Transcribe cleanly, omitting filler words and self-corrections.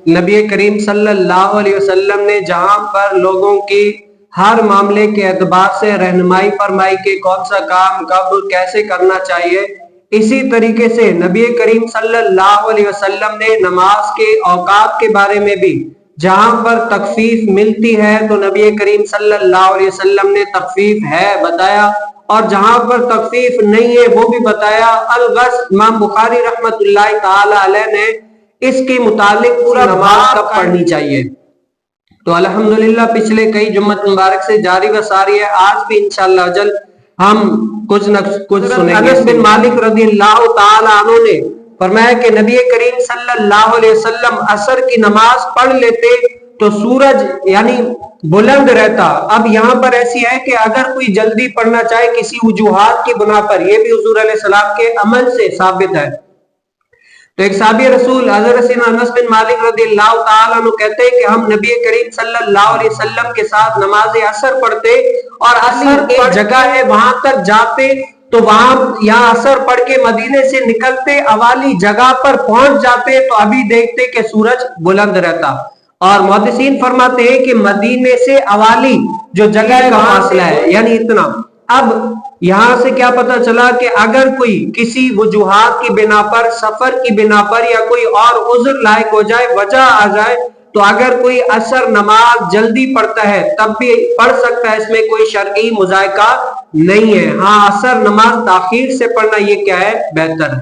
نبی کریم صلی اللہ علیہ وسلم نے جہاں پر لوگوں کی ہر معاملے کے اعتبار سے رہنمائی فرمائی کہ کون سا کام کب کیسے کرنا چاہیے، اسی طریقے سے نبی کریم صلی اللہ علیہ وسلم نے نماز کے اوقات کے بارے میں بھی جہاں پر تخفیف ملتی ہے تو نبی کریم صلی اللہ علیہ وسلم نے تخفیف ہے بتایا، اور جہاں پر تخفیف نہیں ہے وہ بھی بتایا۔ الغسل، امام بخاری رحمت اللہ تعالی علیہ نے اس کے متعلق پورا نماز کب پڑھنی چاہیے، تو الحمدللہ پچھلے کئی جمعۃ مبارک سے جاری و ساری ہے، آج بھی انشاءاللہ جل ہم کچھ نہ کچھ سنیں گے۔ انس بن مالک رضی اللہ تعالی عنہ نے فرمایا کہ نبی کریم صلی اللہ علیہ وسلم عصر کی نماز پڑھ لیتے تو سورج یعنی بلند رہتا۔ اب یہاں پر ایسی ہے کہ اگر کوئی جلدی پڑھنا چاہے کسی وجوہات کی بنا پر، یہ بھی حضور علیہ السلام کے عمل سے ثابت ہے، تو ایک صحابی رسول حضرت انس بن مالک رضی اللہ تعالیٰ عنہ کہتے ہیں کہ ہم نبی کریم صلی اللہ علیہ وسلم کے ساتھ نماز عصر پڑھتے اور عصر ایک جگہ ہے وہاں تک جاتے، تو وہاں یہاں عصر پڑھ کے مدینے سے نکلتے، اوالی جگہ پر پہنچ جاتے تو ابھی دیکھتے کہ سورج بلند رہتا، اور محدثین فرماتے ہیں کہ مدینے سے اوالی جو جگہ کا فاصلہ ہے یعنی اتنا۔ اب یہاں سے کیا پتہ چلا کہ اگر کوئی کسی وجوہات کی بنا پر، سفر کی بنا پر یا کوئی اور عذر لائق ہو جائے، وجہ آ جائے، تو اگر کوئی عصر نماز جلدی پڑھتا ہے تب بھی پڑھ سکتا ہے، اس میں کوئی شرعی مذائقہ نہیں ہے۔ ہاں عصر نماز تاخیر سے پڑھنا یہ کیا ہے، بہتر ہے۔